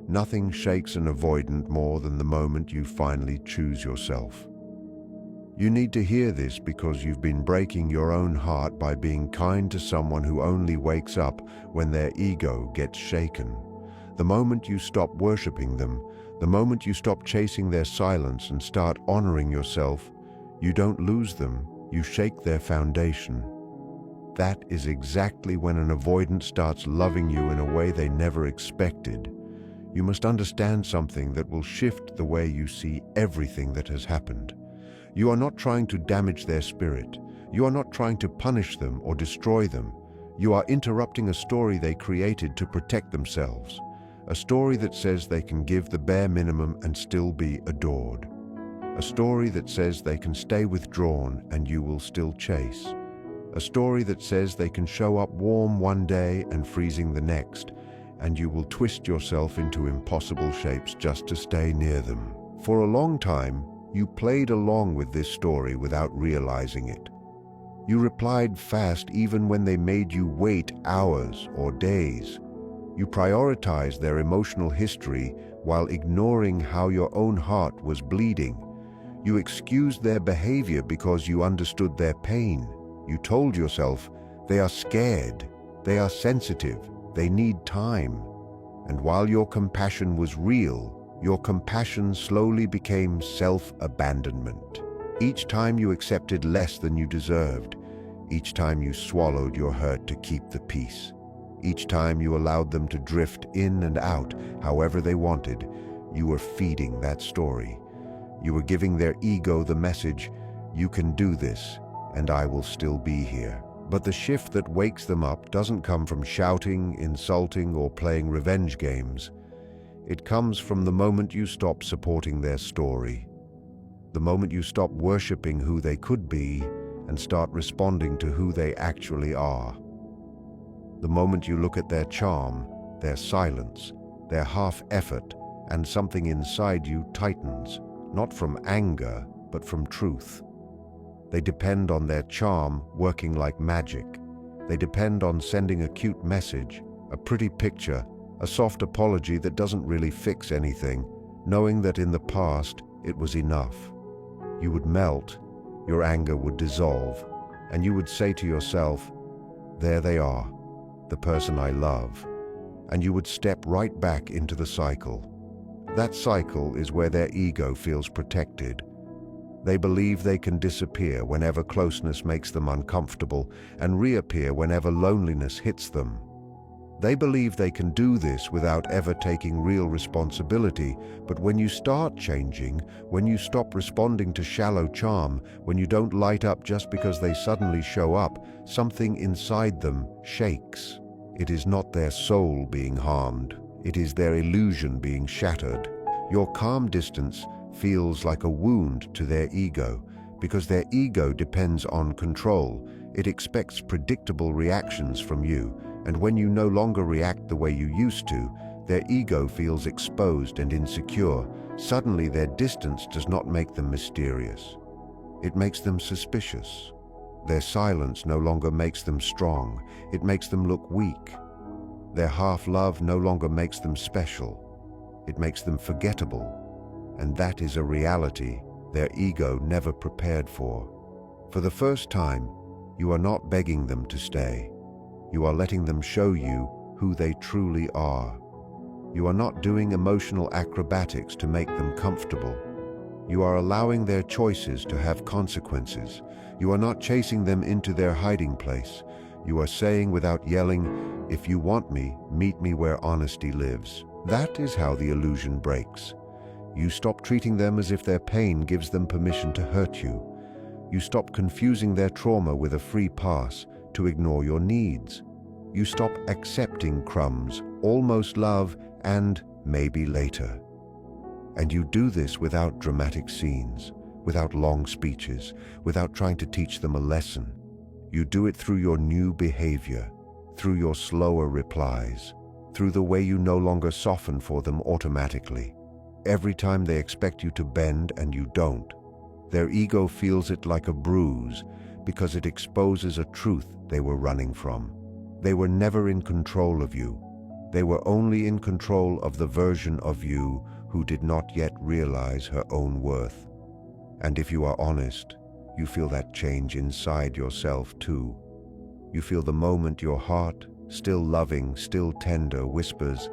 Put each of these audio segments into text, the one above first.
Nothing shakes an avoidant more than the moment you finally choose yourself. You need to hear this because you've been breaking your own heart by being kind to someone who only wakes up when their ego gets shaken. The moment you stop worshipping them, the moment you stop chasing their silence and start honoring yourself, you don't lose them, you shake their foundation. That is exactly when an avoidant starts loving you in a way they never expected. You must understand something that will shift the way you see everything that has happened. You are not trying to damage their spirit. You are not trying to punish them or destroy them. You are interrupting a story they created to protect themselves. A story that says they can give the bare minimum and still be adored. A story that says they can stay withdrawn and you will still chase. A story that says they can show up warm one day and freezing the next, and you will twist yourself into impossible shapes just to stay near them. For a long time, you played along with this story without realizing it. You replied fast even when they made you wait hours or days. You prioritized their emotional history while ignoring how your own heart was bleeding. You excused their behavior because you understood their pain. You told yourself, they are scared, they are sensitive, they need time. And while your compassion was real, your compassion slowly became self-abandonment. Each time you accepted less than you deserved, each time you swallowed your hurt to keep the peace, each time you allowed them to drift in and out however they wanted, you were feeding that story. You were giving their ego the message, you can do this, and I will still be here. But the shift that wakes them up doesn't come from shouting, insulting, or playing revenge games. It comes from the moment you stop supporting their story, the moment you stop worshipping who they could be and start responding to who they actually are. The moment you look at their charm, their silence, their half-effort, and something inside you tightens, not from anger, but from truth. They depend on their charm working like magic. They depend on sending a cute message, a pretty picture, a soft apology that doesn't really fix anything, knowing that in the past it was enough. You would melt, your anger would dissolve, and you would say to yourself, there they are, the person I love, and you would step right back into the cycle. That cycle is where their ego feels protected. They believe they can disappear whenever closeness makes them uncomfortable and reappear whenever loneliness hits them. They believe they can do this without ever taking real responsibility, but when you start changing, when you stop responding to shallow charm, when you don't light up just because they suddenly show up, something inside them shakes. It is not their soul being harmed, it is their illusion being shattered. Your calm distance feels like a wound to their ego, because their ego depends on control. It expects predictable reactions from you, and when you no longer react the way you used to, their ego feels exposed and insecure. Suddenly their distance does not make them mysterious. It makes them suspicious. Their silence no longer makes them strong, it makes them look weak. Their half-love no longer makes them special, it makes them forgettable. And that is a reality their ego never prepared for. For the first time, you are not begging them to stay. You are letting them show you who they truly are. You are not doing emotional acrobatics to make them comfortable. You are allowing their choices to have consequences. You are not chasing them into their hiding place. You are saying without yelling, if you want me, meet me where honesty lives. That is how the illusion breaks. You stop treating them as if their pain gives them permission to hurt you. You stop confusing their trauma with a free pass to ignore your needs. You stop accepting crumbs, almost love, and maybe later. And you do this without dramatic scenes, without long speeches, without trying to teach them a lesson. You do it through your new behavior, through your slower replies, through the way you no longer soften for them automatically. Every time they expect you to bend and you don't, their ego feels it like a bruise because it exposes a truth they were running from. They were never in control of you. They were only in control of the version of you who did not yet realize her own worth. And if you are honest, you feel that change inside yourself too. You feel the moment your heart, still loving, still tender, whispers,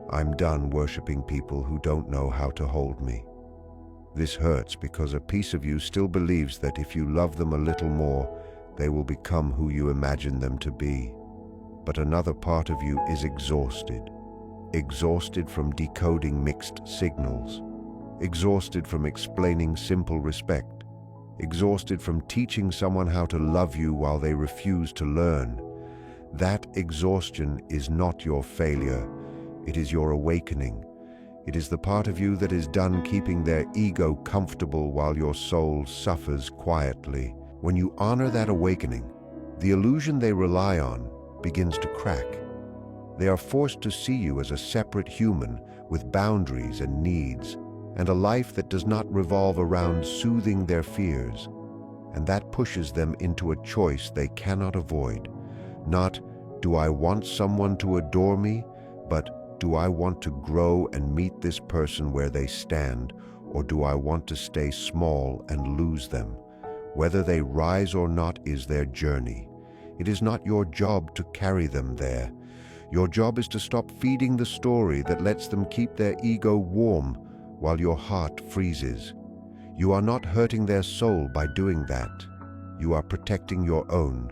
"I'm done worshiping people who don't know how to hold me." This hurts because a piece of you still believes that if you love them a little more, they will become who you imagine them to be. But another part of you is exhausted. Exhausted from decoding mixed signals. Exhausted from explaining simple respect. Exhausted from teaching someone how to love you while they refuse to learn. That exhaustion is not your failure. It is your awakening. It is the part of you that is done keeping their ego comfortable while your soul suffers quietly. When you honor that awakening, the illusion they rely on begins to crack. They are forced to see you as a separate human with boundaries and needs, and a life that does not revolve around soothing their fears. And that pushes them into a choice they cannot avoid. Not, do I want someone to adore me, but do I want to grow and meet this person where they stand, or do I want to stay small and lose them? Whether they rise or not is their journey. It is not your job to carry them there. Your job is to stop feeding the story that lets them keep their ego warm while your heart freezes. You are not hurting their soul by doing that. You are protecting your own.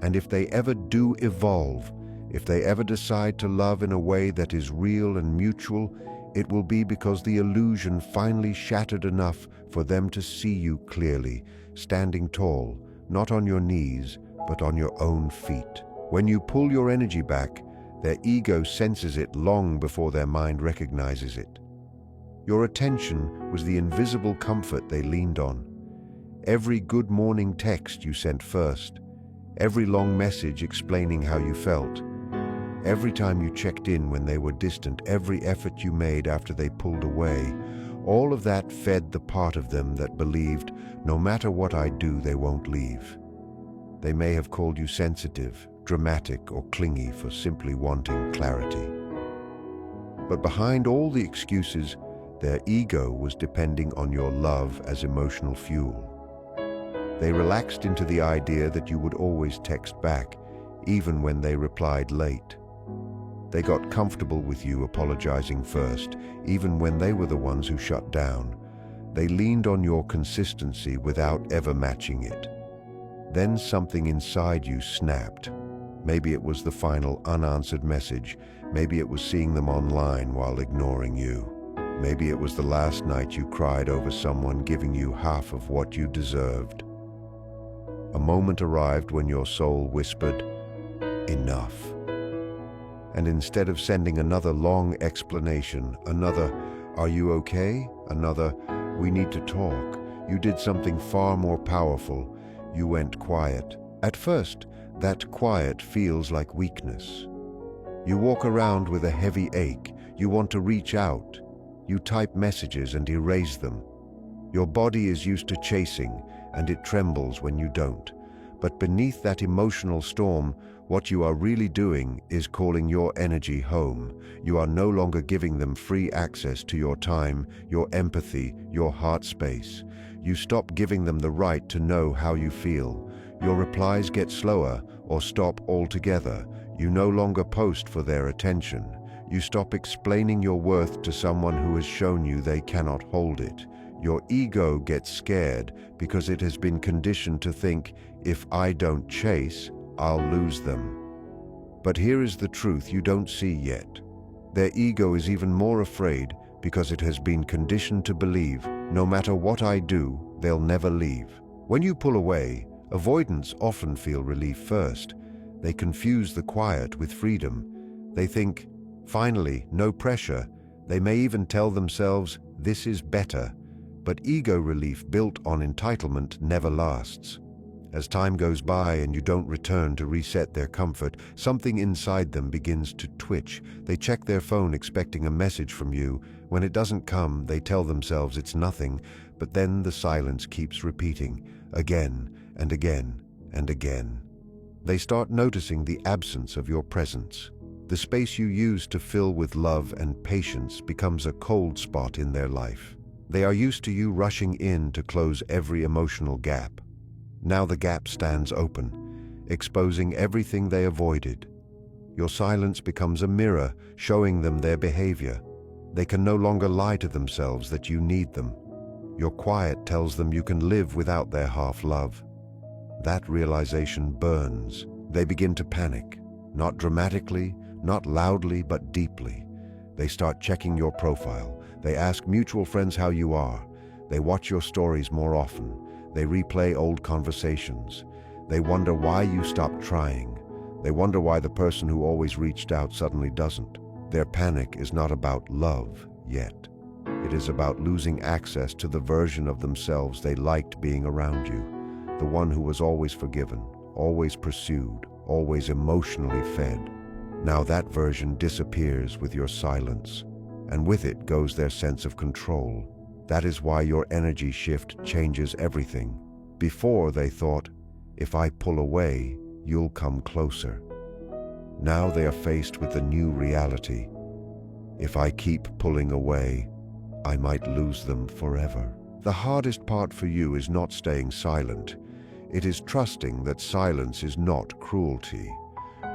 And if they ever do evolve, if they ever decide to love in a way that is real and mutual, it will be because the illusion finally shattered enough for them to see you clearly, standing tall, not on your knees, but on your own feet. When you pull your energy back, their ego senses it long before their mind recognizes it. Your attention was the invisible comfort they leaned on. Every good morning text you sent first, every long message explaining how you felt, every time you checked in when they were distant, every effort you made after they pulled away, all of that fed the part of them that believed, no matter what I do, they won't leave. They may have called you sensitive, dramatic, or clingy for simply wanting clarity. But behind all the excuses, their ego was depending on your love as emotional fuel. They relaxed into the idea that you would always text back, even when they replied late. They got comfortable with you apologizing first, even when they were the ones who shut down. They leaned on your consistency without ever matching it. Then something inside you snapped. Maybe it was the final unanswered message. Maybe it was seeing them online while ignoring you. Maybe it was the last night you cried over someone giving you half of what you deserved. A moment arrived when your soul whispered, "Enough." And instead of sending another long explanation, another, "Are you okay?" another, "We need to talk," you did something far more powerful. You went quiet. At first, that quiet feels like weakness. You walk around with a heavy ache. You want to reach out. You type messages and erase them. Your body is used to chasing, and it trembles when you don't. But beneath that emotional storm, what you are really doing is calling your energy home. You are no longer giving them free access to your time, your empathy, your heart space. You stop giving them the right to know how you feel. Your replies get slower or stop altogether. You no longer post for their attention. You stop explaining your worth to someone who has shown you they cannot hold it. Your ego gets scared because it has been conditioned to think, if I don't chase, I'll lose them. But here is the truth you don't see yet. Their ego is even more afraid because it has been conditioned to believe, no matter what I do, they'll never leave. When you pull away, avoidants often feel relief first. They confuse the quiet with freedom. They think, finally, no pressure. They may even tell themselves, this is better. But ego relief built on entitlement never lasts. As time goes by and you don't return to reset their comfort, something inside them begins to twitch. They check their phone expecting a message from you. When it doesn't come, they tell themselves it's nothing, but then the silence keeps repeating, again and again and again. They start noticing the absence of your presence. The space you used to fill with love and patience becomes a cold spot in their life. They are used to you rushing in to close every emotional gap. Now the gap stands open, exposing everything they avoided. Your silence becomes a mirror, showing them their behavior. They can no longer lie to themselves that you need them. Your quiet tells them you can live without their half-love. That realization burns. They begin to panic, not dramatically, not loudly, but deeply. They start checking your profile. They ask mutual friends how you are. They watch your stories more often. They replay old conversations. They wonder why you stopped trying. They wonder why the person who always reached out suddenly doesn't. Their panic is not about love yet. It is about losing access to the version of themselves they liked being around you, the one who was always forgiven, always pursued, always emotionally fed. Now that version disappears with your silence, and with it goes their sense of control. That is why your energy shift changes everything. Before they thought, if I pull away, you'll come closer. Now they are faced with the new reality. If I keep pulling away, I might lose them forever. The hardest part for you is not staying silent. It is trusting that silence is not cruelty.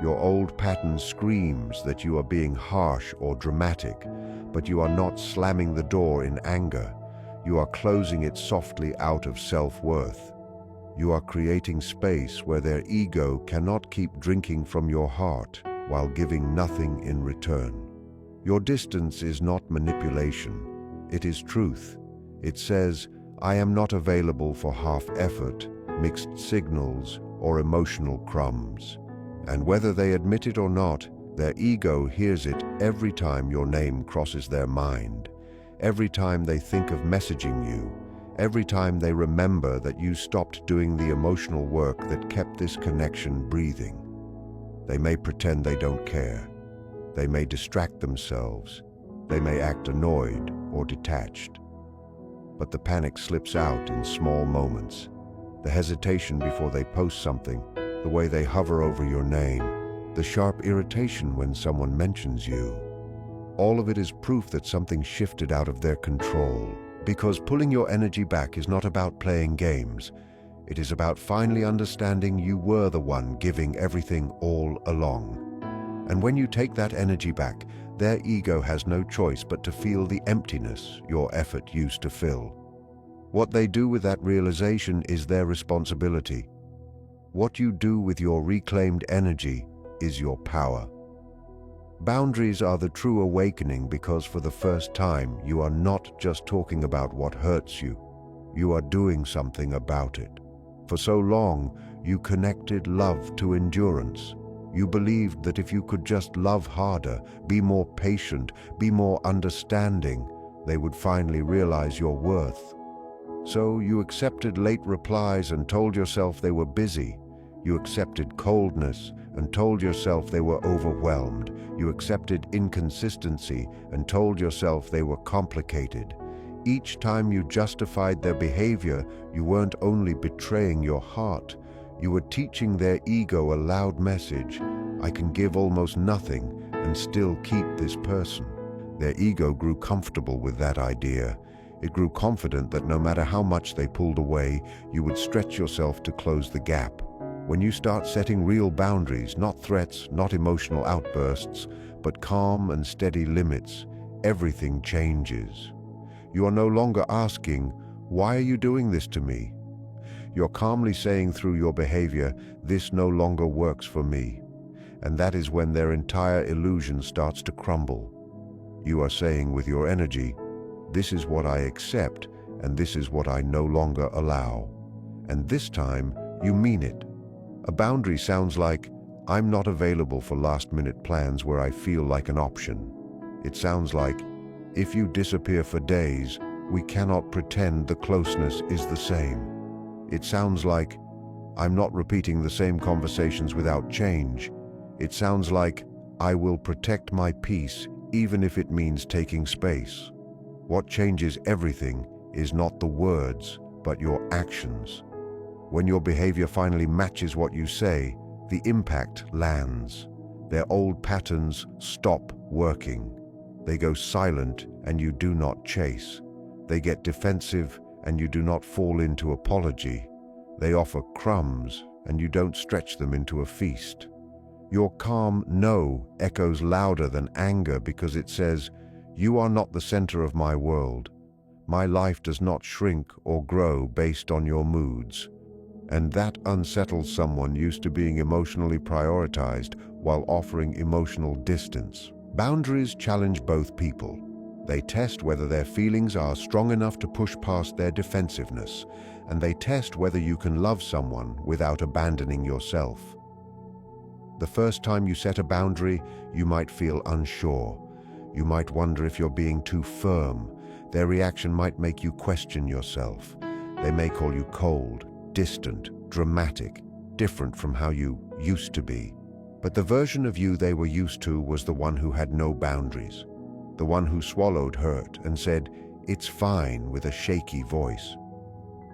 Your old pattern screams that you are being harsh or dramatic, but you are not slamming the door in anger. You are closing it softly out of self-worth. You are creating space where their ego cannot keep drinking from your heart while giving nothing in return. Your distance is not manipulation. It is truth. It says, I am not available for half effort, mixed signals, or emotional crumbs. And whether they admit it or not, their ego hears it every time your name crosses their mind, every time they think of messaging you, every time they remember that you stopped doing the emotional work that kept this connection breathing. They may pretend they don't care. They may distract themselves. They may act annoyed or detached. But the panic slips out in small moments. The hesitation before they post something, the way they hover over your name, the sharp irritation when someone mentions you. All of it is proof that something shifted out of their control. Because pulling your energy back is not about playing games. It is about finally understanding you were the one giving everything all along. And when you take that energy back, their ego has no choice but to feel the emptiness your effort used to fill. What they do with that realization is their responsibility. What you do with your reclaimed energy is your power. Boundaries are the true awakening because for the first time you are not just talking about what hurts you. You are doing something about it. For so long, you connected love to endurance. You believed that if you could just love harder, be more patient, be more understanding, they would finally realize your worth. So you accepted late replies and told yourself they were busy. You accepted coldness and told yourself they were overwhelmed. You accepted inconsistency and told yourself they were complicated. Each time you justified their behavior, you weren't only betraying your heart, you were teaching their ego a loud message: I can give almost nothing and still keep this person. Their ego grew comfortable with that idea. It grew confident that no matter how much they pulled away, you would stretch yourself to close the gap. When you start setting real boundaries, not threats, not emotional outbursts, but calm and steady limits, everything changes. You are no longer asking, why are you doing this to me? You're calmly saying through your behavior, this no longer works for me. And that is when their entire illusion starts to crumble. You are saying with your energy, this is what I accept, and this is what I no longer allow. And this time, you mean it. A boundary sounds like, I'm not available for last-minute plans where I feel like an option. It sounds like, if you disappear for days, we cannot pretend the closeness is the same. It sounds like, I'm not repeating the same conversations without change. It sounds like, I will protect my peace even if it means taking space. What changes everything is not the words, but your actions. When your behavior finally matches what you say, the impact lands. Their old patterns stop working. They go silent and you do not chase. They get defensive and you do not fall into apology. They offer crumbs and you don't stretch them into a feast. Your calm no echoes louder than anger because it says, "You are not the center of my world. My life does not shrink or grow based on your moods." And that unsettles someone used to being emotionally prioritized while offering emotional distance. Boundaries challenge both people. They test whether their feelings are strong enough to push past their defensiveness, and they test whether you can love someone without abandoning yourself. The first time you set a boundary, you might feel unsure. You might wonder if you're being too firm. Their reaction might make you question yourself. They may call you cold, distant, dramatic, different from how you used to be. But the version of you they were used to was the one who had no boundaries, the one who swallowed hurt and said, "It's fine," with a shaky voice.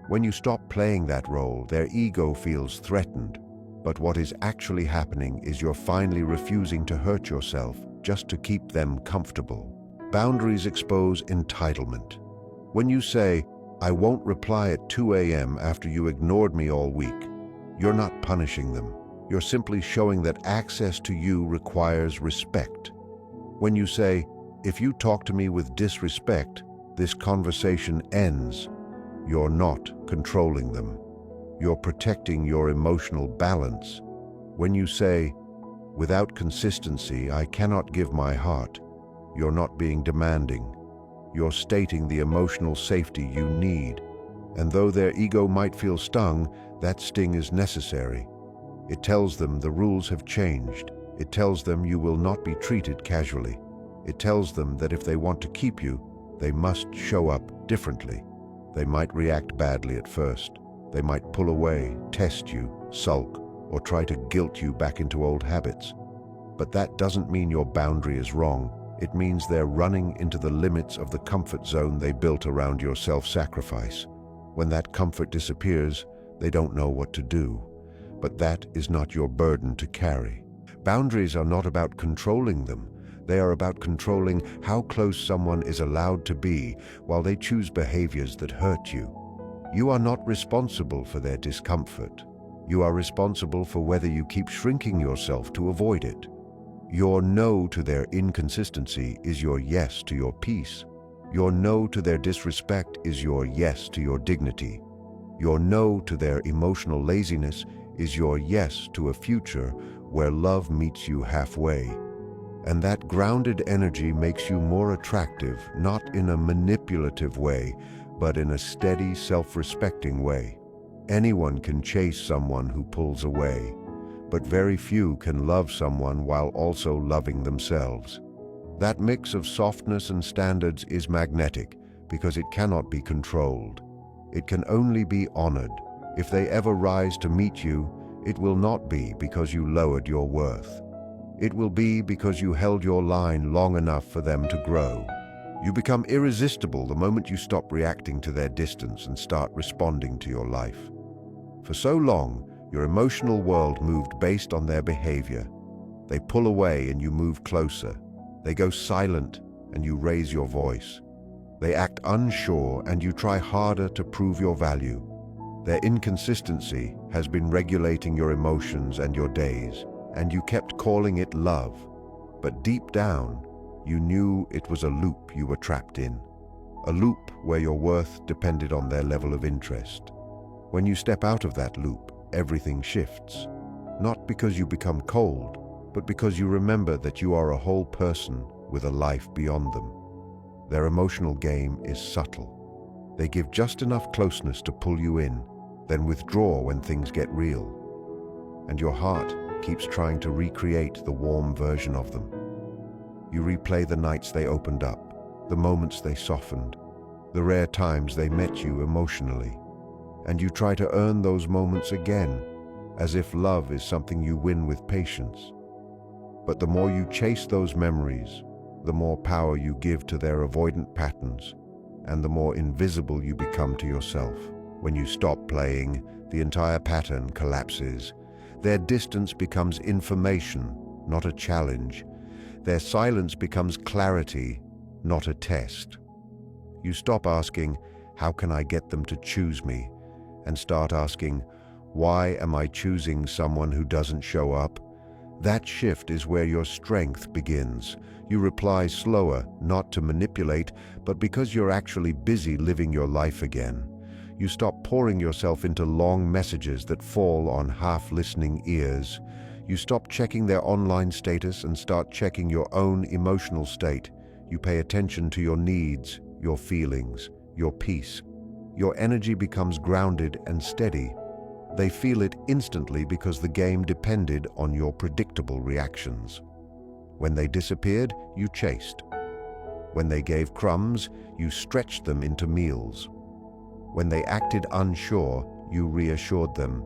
When you stop playing that role, their ego feels threatened. But what is actually happening is you're finally refusing to hurt yourself just to keep them comfortable. Boundaries expose entitlement. When you say, "I won't reply at 2 a.m. after you ignored me all week," you're not punishing them. You're simply showing that access to you requires respect. When you say, "If you talk to me with disrespect, this conversation ends," you're not controlling them. You're protecting your emotional balance. When you say, "Without consistency, I cannot give my heart," you're not being demanding. You're stating the emotional safety you need. And though their ego might feel stung, that sting is necessary. It tells them the rules have changed. It tells them you will not be treated casually. It tells them that if they want to keep you, they must show up differently. They might react badly at first. They might pull away, test you, sulk, or try to guilt you back into old habits. But that doesn't mean your boundary is wrong. It means they're running into the limits of the comfort zone they built around your self-sacrifice. When that comfort disappears, they don't know what to do. But that is not your burden to carry. Boundaries are not about controlling them. They are about controlling how close someone is allowed to be while they choose behaviors that hurt you. You are not responsible for their discomfort. You are responsible for whether you keep shrinking yourself to avoid it. Your no to their inconsistency is your yes to your peace. Your no to their disrespect is your yes to your dignity. Your no to their emotional laziness is your yes to a future where love meets you halfway. And that grounded energy makes you more attractive, not in a manipulative way, but in a steady, self-respecting way. Anyone can chase someone who pulls away, but very few can love someone while also loving themselves. That mix of softness and standards is magnetic because it cannot be controlled. It can only be honored. If they ever rise to meet you, it will not be because you lowered your worth. It will be because you held your line long enough for them to grow. You become irresistible the moment you stop reacting to their distance and start responding to your life. For so long, your emotional world moved based on their behavior. They pull away and you move closer. They go silent and you raise your voice. They act unsure and you try harder to prove your value. Their inconsistency has been regulating your emotions and your days, and you kept calling it love. But deep down, you knew it was a loop you were trapped in. A loop where your worth depended on their level of interest. When you step out of that loop, everything shifts. Not because you become cold, but because you remember that you are a whole person with a life beyond them. Their emotional game is subtle. They give just enough closeness to pull you in, then withdraw when things get real. And your heart keeps trying to recreate the warm version of them. You replay the nights they opened up, the moments they softened, the rare times they met you emotionally. And you try to earn those moments again, as if love is something you win with patience. But the more you chase those memories, the more power you give to their avoidant patterns, and the more invisible you become to yourself. When you stop playing, the entire pattern collapses. Their distance becomes information, not a challenge. Their silence becomes clarity, not a test. You stop asking, "How can I get them to choose me?" and start asking, "Why am I choosing someone who doesn't show up?" That shift is where your strength begins. You reply slower, not to manipulate, but because you're actually busy living your life again. You stop pouring yourself into long messages that fall on half-listening ears. You stop checking their online status and start checking your own emotional state. You pay attention to your needs, your feelings, your peace. Your energy becomes grounded and steady. They feel it instantly because the game depended on your predictable reactions. When they disappeared, you chased. When they gave crumbs, you stretched them into meals. When they acted unsure, you reassured them.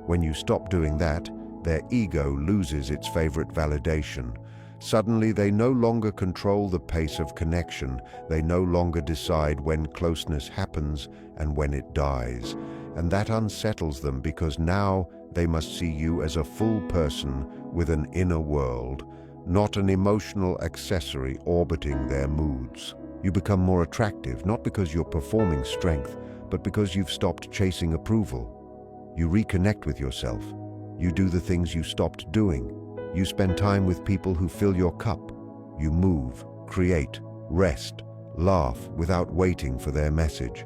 When you stop doing that, their ego loses its favorite validation. Suddenly, they no longer control the pace of connection. They no longer decide when closeness happens and when it dies. And that unsettles them because now they must see you as a full person with an inner world, not an emotional accessory orbiting their moods. You become more attractive, not because you're performing strength, but because you've stopped chasing approval. You reconnect with yourself. You do the things you stopped doing. You spend time with people who fill your cup. You move, create, rest, laugh without waiting for their message.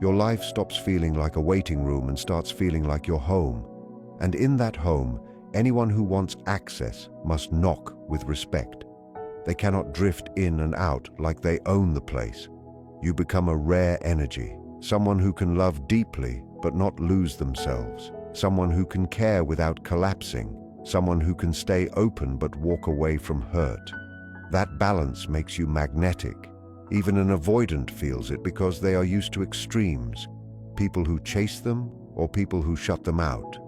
Your life stops feeling like a waiting room and starts feeling like your home. And in that home, anyone who wants access must knock with respect. They cannot drift in and out like they own the place. You become a rare energy, someone who can love deeply but not lose themselves, someone who can care without collapsing, someone who can stay open but walk away from hurt. That balance makes you magnetic. Even an avoidant feels it because they are used to extremes, people who chase them or people who shut them out.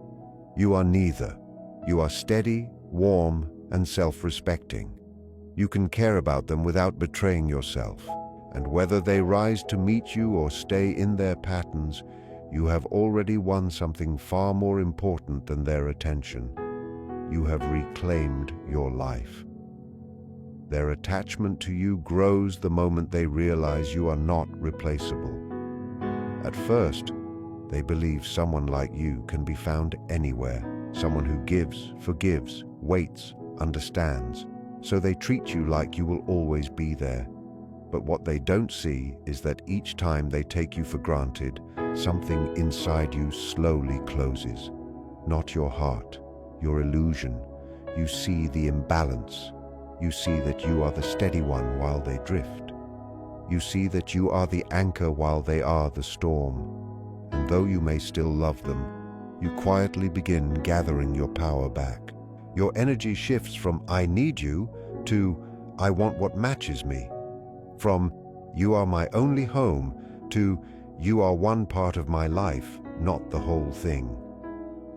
You are neither. You are steady, warm, and self-respecting. You can care about them without betraying yourself, and whether they rise to meet you or stay in their patterns, you have already won something far more important than their attention. You have reclaimed your life. Their attachment to you grows the moment they realize you are not replaceable. At first, they believe someone like you can be found anywhere, someone who gives, forgives, waits, understands, so they treat you like you will always be there. But what they don't see is that each time they take you for granted, something inside you slowly closes. Not your heart, your illusion. You see the imbalance. You see that you are the steady one while they drift. You see that you are the anchor while they are the storm. And though you may still love them, you quietly begin gathering your power back. Your energy shifts from "I need you" to "I want what matches me." From "You are my only home" to "You are one part of my life, not the whole thing."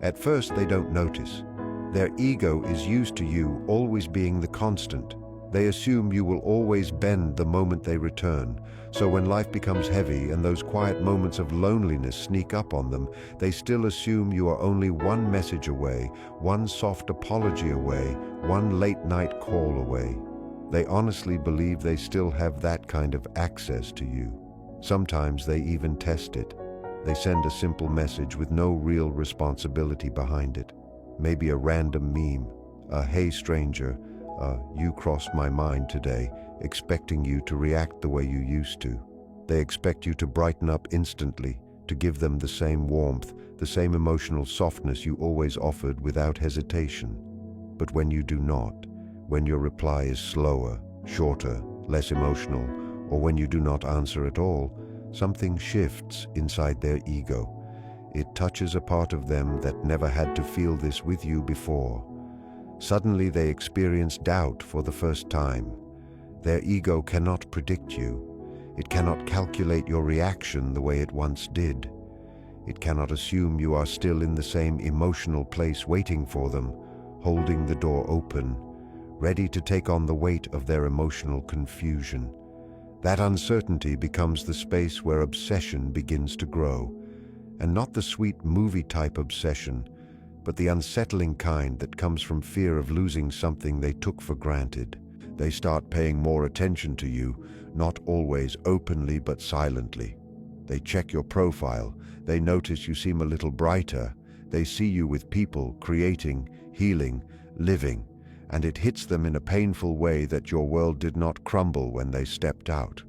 At first, they don't notice. Their ego is used to you always being the constant. They assume you will always bend the moment they return. So when life becomes heavy and those quiet moments of loneliness sneak up on them, they still assume you are only one message away, one soft apology away, one late-night call away. They honestly believe they still have that kind of access to you. Sometimes they even test it. They send a simple message with no real responsibility behind it. Maybe a random meme, a "Hey stranger," "You crossed my mind today," expecting you to react the way you used to. They expect you to brighten up instantly, to give them the same warmth, the same emotional softness you always offered without hesitation. But when you do not, when your reply is slower, shorter, less emotional, or when you do not answer at all, something shifts inside their ego. It touches a part of them that never had to feel this with you before. Suddenly they experience doubt for the first time. Their ego cannot predict you. It cannot calculate your reaction the way it once did. It cannot assume you are still in the same emotional place waiting for them, holding the door open, ready to take on the weight of their emotional confusion. That uncertainty becomes the space where obsession begins to grow. And not the sweet movie-type obsession, but the unsettling kind that comes from fear of losing something they took for granted. They start paying more attention to you, not always openly but silently. They check your profile, they notice you seem a little brighter, they see you with people, creating, healing, living, and it hits them in a painful way that your world did not crumble when they stepped out.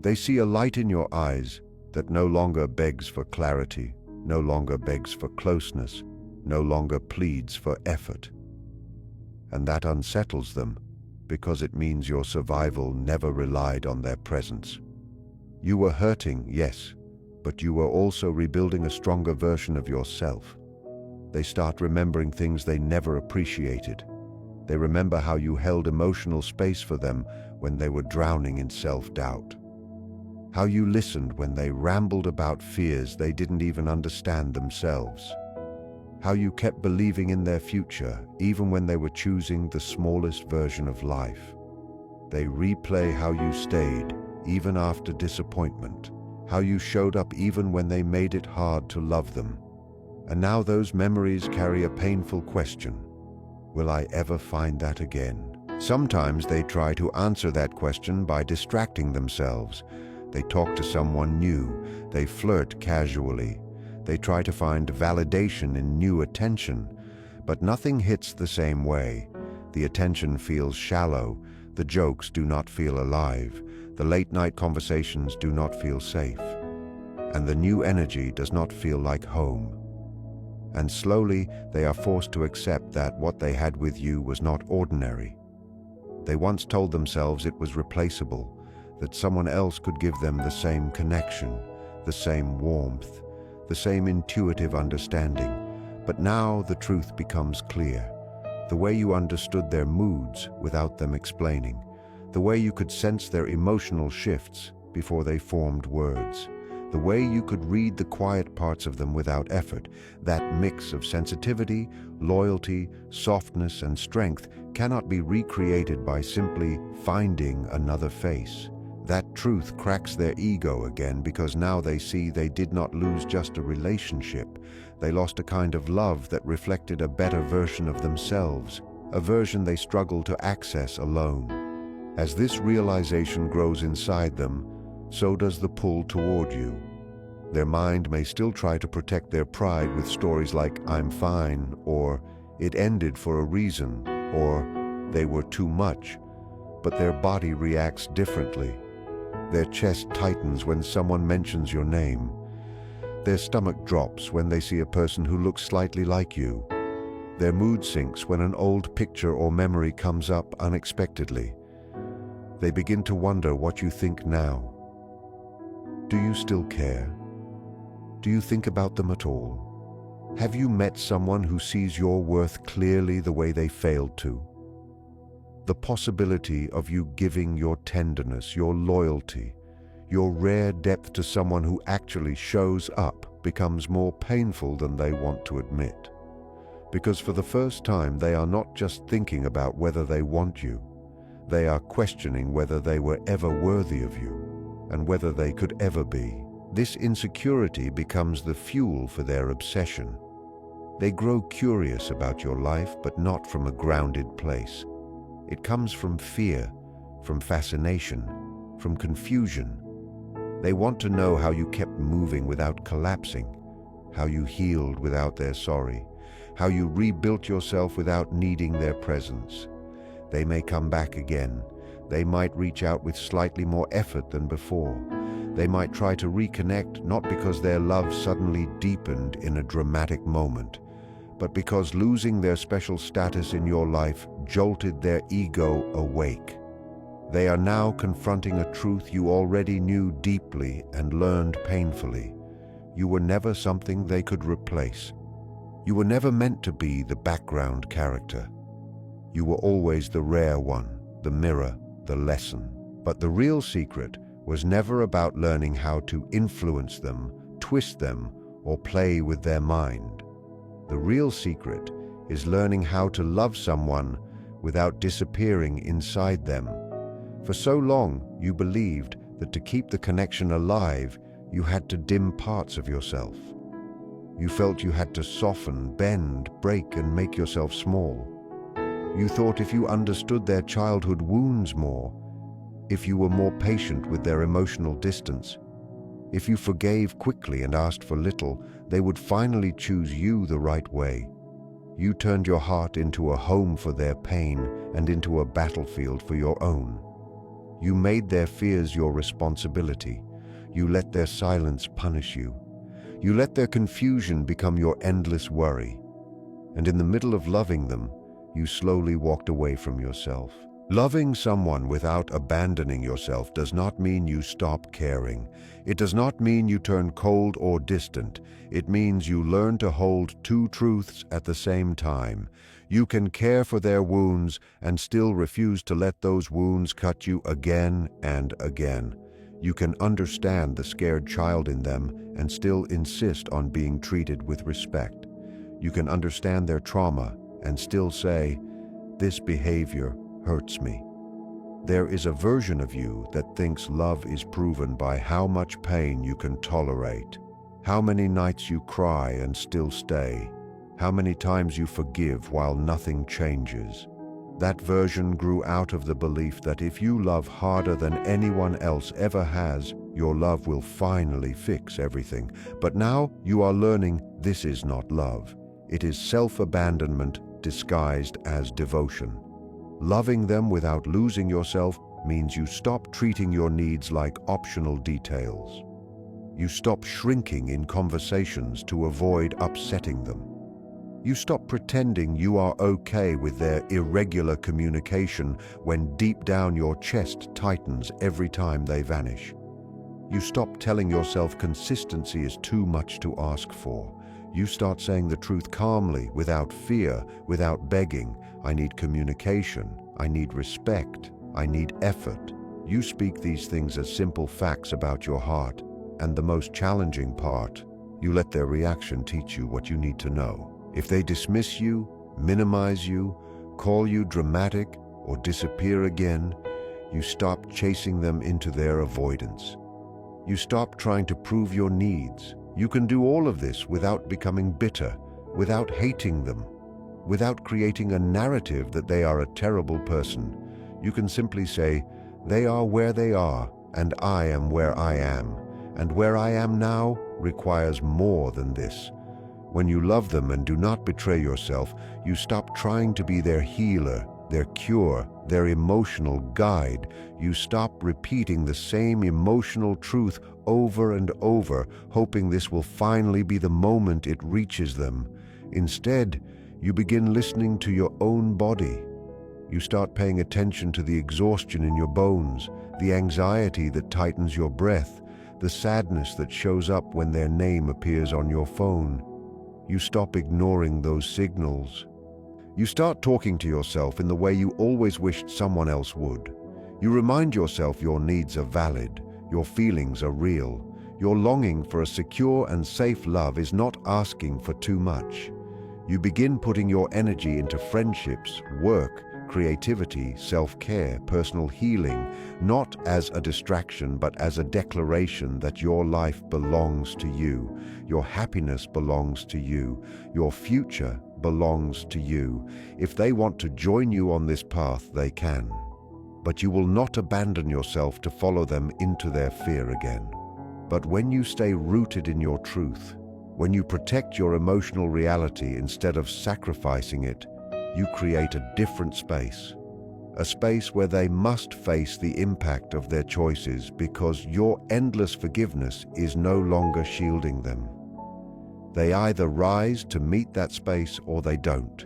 They see a light in your eyes that no longer begs for clarity, no longer begs for closeness, no longer pleads for effort. And that unsettles them, because it means your survival never relied on their presence. You were hurting, yes, but you were also rebuilding a stronger version of yourself. They start remembering things they never appreciated. They remember how you held emotional space for them when they were drowning in self-doubt. How you listened when they rambled about fears they didn't even understand themselves. How you kept believing in their future, even when they were choosing the smallest version of life. They replay how you stayed, even after disappointment, how you showed up even when they made it hard to love them. And now those memories carry a painful question. Will I ever find that again? Sometimes they try to answer that question by distracting themselves. They talk to someone new, they flirt casually, they try to find validation in new attention, but nothing hits the same way. The attention feels shallow, the jokes do not feel alive, the late-night conversations do not feel safe, and the new energy does not feel like home. And slowly, they are forced to accept that what they had with you was not ordinary. They once told themselves it was replaceable, that someone else could give them the same connection, the same warmth, the same intuitive understanding. But now the truth becomes clear. The way you understood their moods without them explaining, the way you could sense their emotional shifts before they formed words, the way you could read the quiet parts of them without effort, that mix of sensitivity, loyalty, softness, and strength cannot be recreated by simply finding another face. That truth cracks their ego again, because now they see they did not lose just a relationship. They lost a kind of love that reflected a better version of themselves, a version they struggle to access alone. As this realization grows inside them, so does the pull toward you. Their mind may still try to protect their pride with stories like "I'm fine," or "it ended for a reason," or "they were too much," but their body reacts differently. Their chest tightens when someone mentions your name. Their stomach drops when they see a person who looks slightly like you. Their mood sinks when an old picture or memory comes up unexpectedly. They begin to wonder what you think now. Do you still care? Do you think about them at all? Have you met someone who sees your worth clearly the way they failed to? The possibility of you giving your tenderness, your loyalty, your rare depth to someone who actually shows up becomes more painful than they want to admit. Because for the first time, they are not just thinking about whether they want you. They are questioning whether they were ever worthy of you, and whether they could ever be. This insecurity becomes the fuel for their obsession. They grow curious about your life, but not from a grounded place. It comes from fear, from fascination, from confusion. They want to know how you kept moving without collapsing, how you healed without their sorry, how you rebuilt yourself without needing their presence. They may come back again. They might reach out with slightly more effort than before. They might try to reconnect, not because their love suddenly deepened in a dramatic moment, but because losing their special status in your life jolted their ego awake. They are now confronting a truth you already knew deeply and learned painfully. You were never something they could replace. You were never meant to be the background character. You were always the rare one, the mirror, the lesson. But the real secret was never about learning how to influence them, twist them, or play with their mind. The real secret is learning how to love someone without disappearing inside them. For so long, you believed that to keep the connection alive, you had to dim parts of yourself. You felt you had to soften, bend, break, and make yourself small. You thought if you understood their childhood wounds more, if you were more patient with their emotional distance, if you forgave quickly and asked for little, they would finally choose you the right way. You turned your heart into a home for their pain and into a battlefield for your own. You made their fears your responsibility. You let their silence punish you. You let their confusion become your endless worry. And in the middle of loving them, you slowly walked away from yourself. Loving someone without abandoning yourself does not mean you stop caring. It does not mean you turn cold or distant. It means you learn to hold two truths at the same time. You can care for their wounds and still refuse to let those wounds cut you again and again. You can understand the scared child in them and still insist on being treated with respect. You can understand their trauma and still say, "This behavior hurts me." There is a version of you that thinks love is proven by how much pain you can tolerate, how many nights you cry and still stay, how many times you forgive while nothing changes. That version grew out of the belief that if you love harder than anyone else ever has, your love will finally fix everything. But now you are learning this is not love. It is self-abandonment disguised as devotion. Loving them without losing yourself means you stop treating your needs like optional details. You stop shrinking in conversations to avoid upsetting them. You stop pretending you are okay with their irregular communication when deep down your chest tightens every time they vanish. You stop telling yourself consistency is too much to ask for. You start saying the truth calmly, without fear, without begging. I need communication. I need respect. I need effort. You speak these things as simple facts about your heart. And the most challenging part, you let their reaction teach you what you need to know. If they dismiss you, minimize you, call you dramatic, or disappear again, you stop chasing them into their avoidance. You stop trying to prove your needs. You can do all of this without becoming bitter, without hating them, without creating a narrative that they are a terrible person. You can simply say, they are where they are, and I am where I am. And where I am now requires more than this. When you love them and do not betray yourself, you stop trying to be their healer, their cure, their emotional guide. You stop repeating the same emotional truth over and over, hoping this will finally be the moment it reaches them. Instead, you begin listening to your own body. You start paying attention to the exhaustion in your bones, the anxiety that tightens your breath, the sadness that shows up when their name appears on your phone. You stop ignoring those signals. You start talking to yourself in the way you always wished someone else would. You remind yourself your needs are valid, your feelings are real. Your longing for a secure and safe love is not asking for too much. You begin putting your energy into friendships, work, creativity, self-care, personal healing, not as a distraction but as a declaration that your life belongs to you, your happiness belongs to you, your future belongs to you. If they want to join you on this path, they can. But you will not abandon yourself to follow them into their fear again. But when you stay rooted in your truth, when you protect your emotional reality instead of sacrificing it, you create a different space. A space where they must face the impact of their choices because your endless forgiveness is no longer shielding them. They either rise to meet that space or they don't.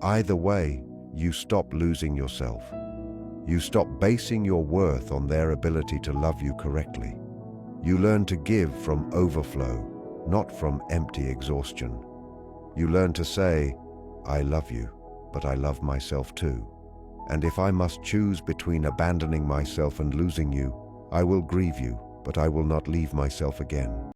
Either way, you stop losing yourself. You stop basing your worth on their ability to love you correctly. You learn to give from overflow, not from empty exhaustion. You learn to say, I love you, but I love myself too. And if I must choose between abandoning myself and losing you, I will grieve you, but I will not leave myself again.